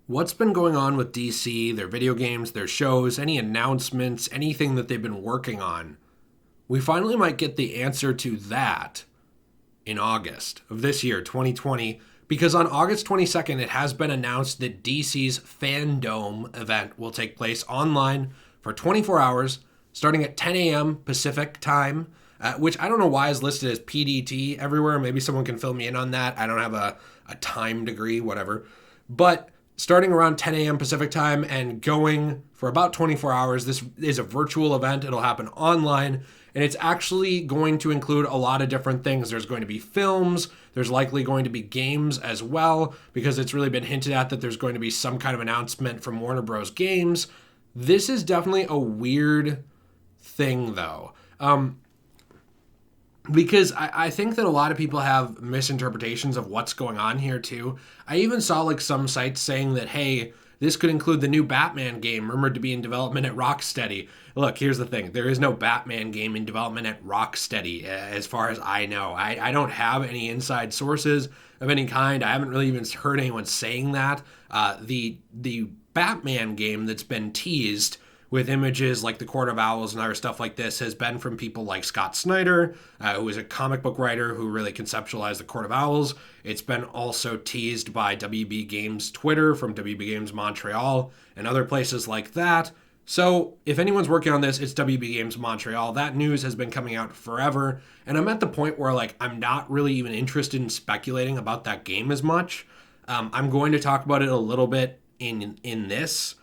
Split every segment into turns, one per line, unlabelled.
What's been going on with DC, their video games, their shows, any announcements, anything that they've been working on? We finally might get the answer to that in August of this year, 2020, because on August 22nd, it has been announced that DC's Fandome event will take place online for 24 hours, starting at 10 a.m. Pacific time, which I don't know why is listed as PDT everywhere. Maybe someone can fill me in on that. I don't have a time degree, whatever. But starting around 10 a.m. Pacific time and going for about 24 hours, this is a virtual event. It'll happen online. And it's actually going to include a lot of different things. There's going to be films. There's likely going to be games as well, because it's really been hinted at that there's going to be some kind of announcement from Warner Bros. Games. This is definitely a weird thing, though. Because I think that a lot of people have misinterpretations of what's going on here, too. I even saw like some sites saying that, hey, this could include the new Batman game rumored to be in development at Rocksteady. Look, here's the thing. There is no Batman game in development at Rocksteady, as far as I know. I don't have any inside sources of any kind. I haven't really even heard anyone saying that. The Batman game that's been teased with images like the Court of Owls and other stuff like this has been from people like Scott Snyder, who is a comic book writer who really conceptualized the Court of Owls. It's been also teased by WB Games Twitter from WB Games Montreal and other places like that. So if anyone's working on this, it's WB Games Montreal. That news has been coming out forever. And I'm at the point where like I'm not really even interested in speculating about that game as much. I'm going to talk about it a little bit in this.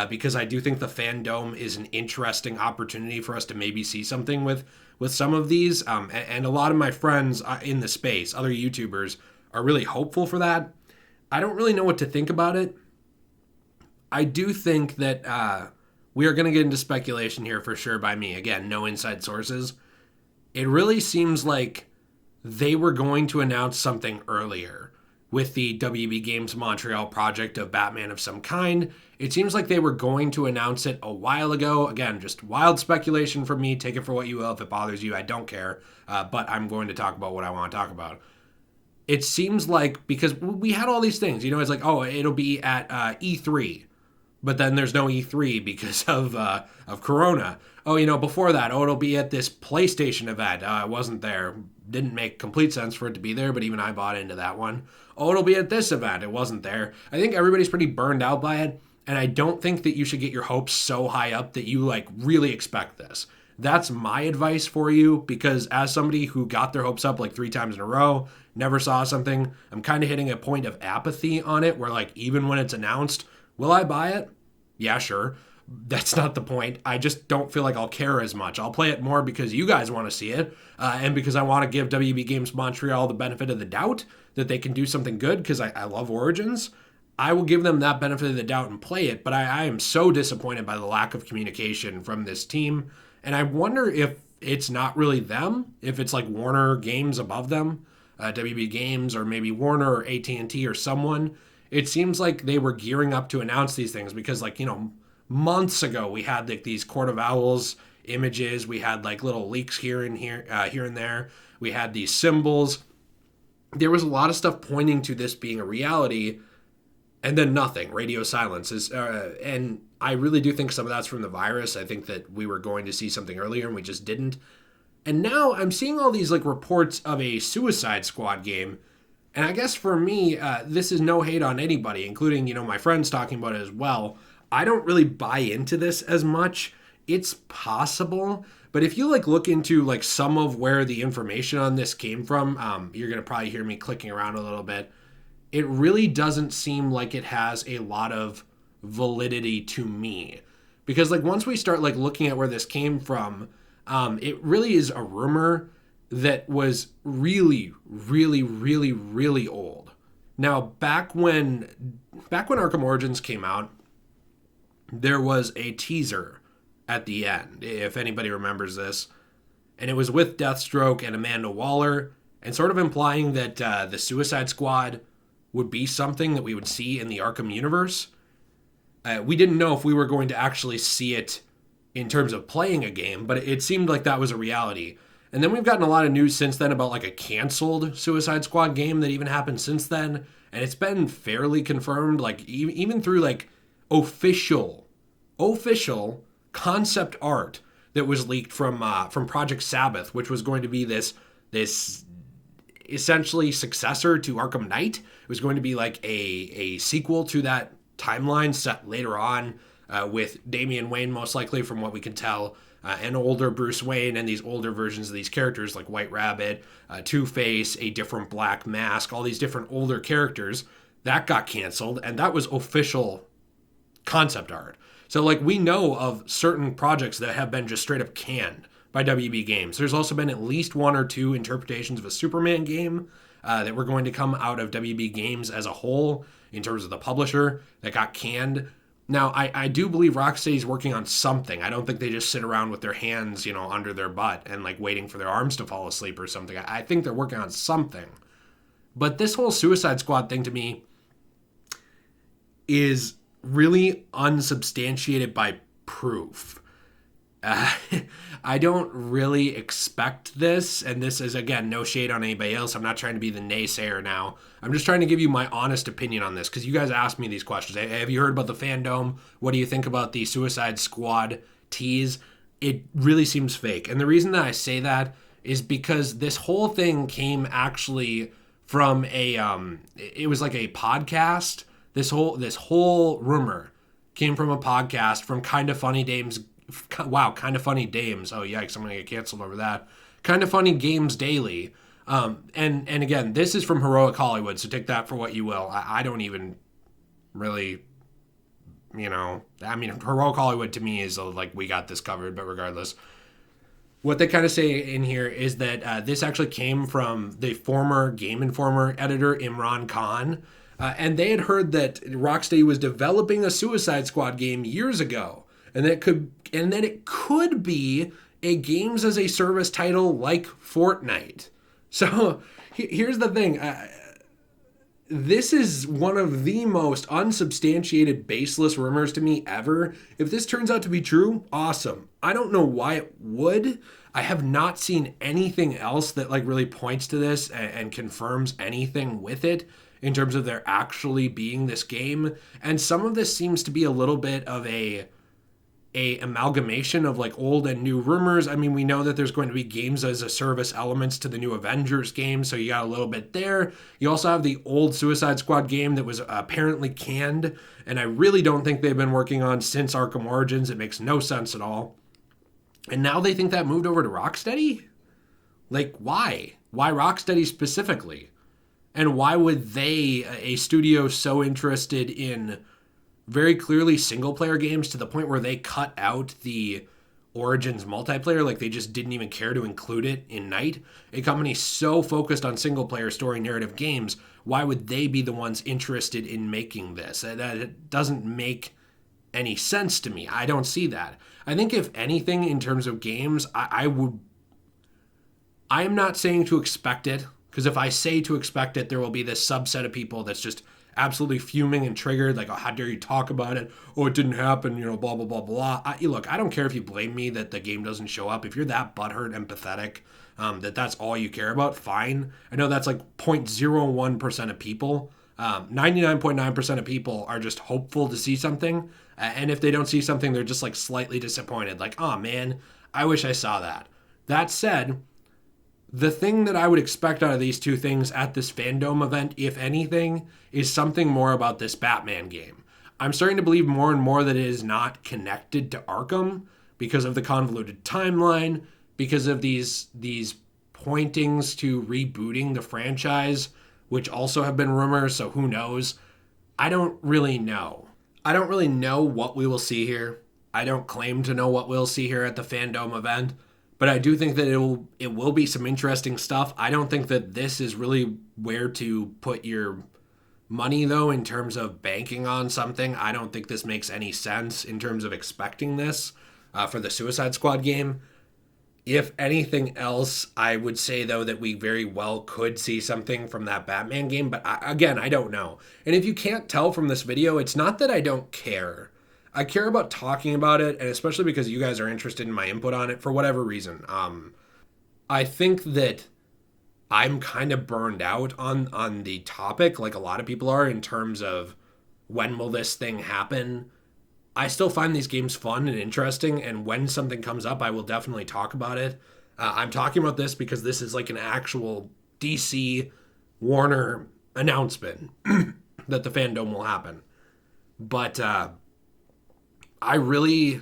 Because I do think the Fandome is an interesting opportunity for us to maybe see something with some of these. And a lot of my friends in the space, other YouTubers, are really hopeful for that. I don't really know what to think about it. I do think that we are going to get into speculation here for sure by me. Again, no inside sources. It really seems like they were going to announce something earlier with the WB Games Montreal project of Batman of some kind. It seems like they were going to announce it a while ago. Again, just wild speculation from me. Take it for what you will. If it bothers you, I don't care. But I'm going to talk about what I want to talk about. It seems like, because we had all these things, it's like, oh, it'll be at E3. But then there's no E3 because of Corona. Oh, before that, it'll be at this PlayStation event. I wasn't there. Didn't make complete sense for it to be there, but even I bought into that one. Oh, it'll be at this event. It wasn't there. I think everybody's pretty burned out by it, and I don't think that you should get your hopes so high up that you really expect this. That's my advice for you, because as somebody who got their hopes up 3 times in a row, never saw something, I'm kind of hitting a point of apathy on it where even when it's announced, will I buy it? Yeah, sure. That's not the point. I just don't feel like I'll care as much. I'll play it more because you guys want to see it, and because I want to give WB Games Montreal the benefit of the doubt that they can do something good, because I love Origins. I will give them that benefit of the doubt and play it, but I am so disappointed by the lack of communication from this team, and I wonder if it's not really them, if it's Warner Games above them, WB Games, or maybe Warner or AT&T or someone. It seems like they were gearing up to announce these things because, months ago we had these Court of Owls images. We had little leaks here and there. We had these symbols. There was a lot of stuff pointing to this being a reality, and then nothing. Radio silence is, and I really do think some of that's from the virus. I think that we were going to see something earlier and we just didn't. And now I'm seeing all these reports of a Suicide Squad game. And I guess for me, this is no hate on anybody, including, my friends talking about it as well. I don't really buy into this as much. It's possible, but if you look into some of where the information on this came from, you're going to probably hear me clicking around a little bit. It really doesn't seem like it has a lot of validity to me, because once we start looking at where this came from, it really is a rumor that was really, really, really, really old. Now, back when Arkham Origins came out, there was a teaser at the end, if anybody remembers this, and it was with Deathstroke and Amanda Waller, and sort of implying that the Suicide Squad would be something that we would see in the Arkham universe. We didn't know if we were going to actually see it in terms of playing a game, but it seemed like that was a reality. And then we've gotten a lot of news since then about like a canceled Suicide Squad game that even happened since then. And it's been fairly confirmed, like even through like official concept art that was leaked from Project Sabbath, which was going to be this essentially successor to Arkham Knight. It was going to be like a sequel to that timeline set later on, with Damian Wayne most likely, from what we can tell, an older Bruce Wayne and these older versions of these characters like White Rabbit, Two-Face, a different Black Mask, all these different older characters. That got canceled, and that was official concept art. So like we know of certain projects that have been just straight up canned by WB Games. There's also been at least one or two interpretations of a Superman game that were going to come out of WB Games as a whole in terms of the publisher that got canned. Now, I do believe Rocksteady's working on something. I don't think they just sit around with their hands, under their butt and like waiting for their arms to fall asleep or something. I think they're working on something. But this whole Suicide Squad thing to me is really unsubstantiated by proof. I don't really expect this, and this is, again, no shade on anybody else. I'm not trying to be the naysayer now. I'm just trying to give you my honest opinion on this, because you guys asked me these questions. Have you heard about the fandom? What do you think about the Suicide Squad tease? It really seems fake. And the reason that I say that is because this whole thing came actually from it was like a podcast. This whole rumor came from a podcast from Kind of Funny Dames. Wow, Kind of Funny Dames. Oh, yikes, I'm going to get canceled over that. Kind of Funny Games Daily. And again, this is from Heroic Hollywood, so take that for what you will. I don't even really, Heroic Hollywood to me is like, we got this covered, but regardless. What they kind of say in here is that this actually came from the former Game Informer editor, Imran Khan. And they had heard that Rocksteady was developing a Suicide Squad game years ago. And that it could be a games as a service title like Fortnite. So here's the thing. This is one of the most unsubstantiated, baseless rumors to me ever. If this turns out to be true, awesome. I don't know why it would. I have not seen anything else that like really points to this and confirms anything with it in terms of there actually being this game. And some of this seems to be a little bit of a amalgamation of like old and new rumors. I mean, we know that there's going to be games as a service elements to the new Avengers game, so you got a little bit there. You also have the old Suicide Squad game that was apparently canned, and I really don't think they've been working on since Arkham Origins. It makes no sense at all. And now they think that moved over to Rocksteady? Like, why? Why Rocksteady specifically? And why would they, a studio so interested in very clearly single player games to the point where they cut out the Origins multiplayer, like they just didn't even care to include it in Night? A company so focused on single player story narrative games, why would they be the ones interested in making this? That doesn't make any sense to me. I don't see that. I think if anything in terms of games, I am not saying to expect it, because if I say to expect it, there will be this subset of people that's just absolutely fuming and triggered, like, oh, how dare you talk about it? Oh, it didn't happen, blah, blah, blah, blah. Look, I don't care if you blame me that the game doesn't show up. If you're that butthurt and pathetic, that's all you care about, fine. I know that's like 0.01% of people. 99.9% of people are just hopeful to see something. And if they don't see something, they're just like slightly disappointed. Like, oh man, I wish I saw that. That said, the thing that I would expect out of these two things at this Fandome event, if anything, is something more about this Batman game. I'm starting to believe more and more that it is not connected to Arkham because of the convoluted timeline, because of these pointings to rebooting the franchise, which also have been rumors, so who knows? I don't really know. I don't really know what we will see here. I don't claim to know what we'll see here at the Fandome event. But I do think that it will be some interesting stuff. I don't think that this is really where to put your money, though, in terms of banking on something. I don't think this makes any sense in terms of expecting this for the Suicide Squad game. If anything else, I would say, though, that we very well could see something from that Batman game. But again, I don't know. And if you can't tell from this video, it's not that I don't care. I care about talking about it, and especially because you guys are interested in my input on it for whatever reason. I think that I'm kind of burned out on the topic, like a lot of people are, in terms of when will this thing happen. I still find these games fun and interesting, and when something comes up, I will definitely talk about it. I'm talking about this because this is like an actual DC Warner announcement that the fandom will happen. But I really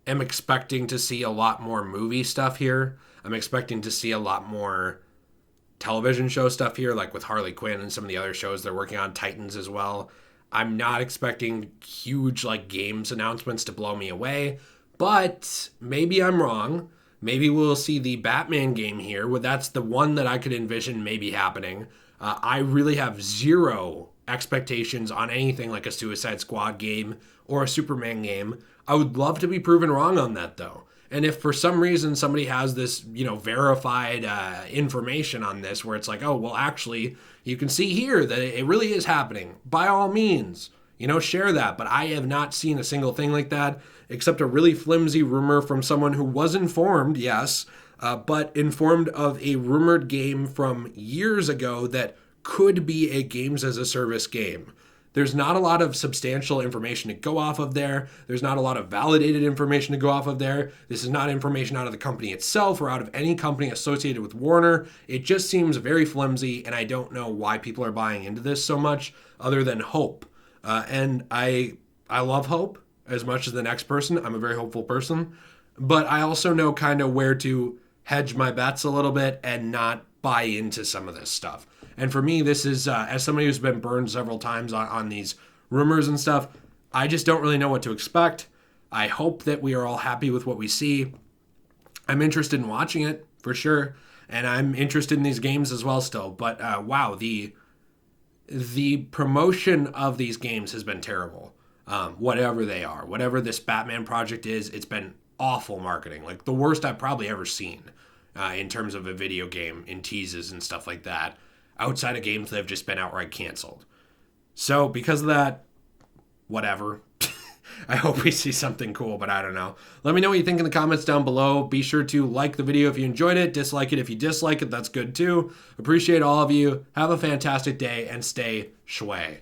am expecting to see a lot more movie stuff here. I'm expecting to see a lot more television show stuff here, like with Harley Quinn and some of the other shows they're working on, Titans as well. I'm not expecting huge like games announcements to blow me away, but maybe I'm wrong. Maybe we'll see the Batman game here. Well, that's the one that I could envision maybe happening. I really have zero expectations on anything like a Suicide Squad game or a Superman game. I would love to be proven wrong on that though. And if for some reason somebody has this, verified information on this where it's like, oh, well, actually, you can see here that it really is happening, by all means, share that. But I have not seen a single thing like that, except a really flimsy rumor from someone who was informed, yes, but informed of a rumored game from years ago that could be a games as a service game. There's not a lot of substantial information to go off of there. There's not a lot of validated information to go off of there. This is not information out of the company itself or out of any company associated with Warner. It just seems very flimsy, and I don't know why people are buying into this so much other than hope. And I love hope as much as the next person. I'm a very hopeful person. But I also know kind of where to hedge my bets a little bit and not buy into some of this stuff. And for me, this is, as somebody who's been burned several times on these rumors and stuff, I just don't really know what to expect. I hope that we are all happy with what we see. I'm interested in watching it, for sure. And I'm interested in these games as well still. But wow, the promotion of these games has been terrible. Whatever they are. Whatever this Batman project is, it's been awful marketing. Like the worst I've probably ever seen in terms of a video game in teases and stuff like that. Outside of games that have just been outright canceled. So because of that, whatever. I hope we see something cool, but I don't know. Let me know what you think in the comments down below. Be sure to like the video if you enjoyed it. Dislike it if you dislike it. That's good too. Appreciate all of you. Have a fantastic day and stay shway.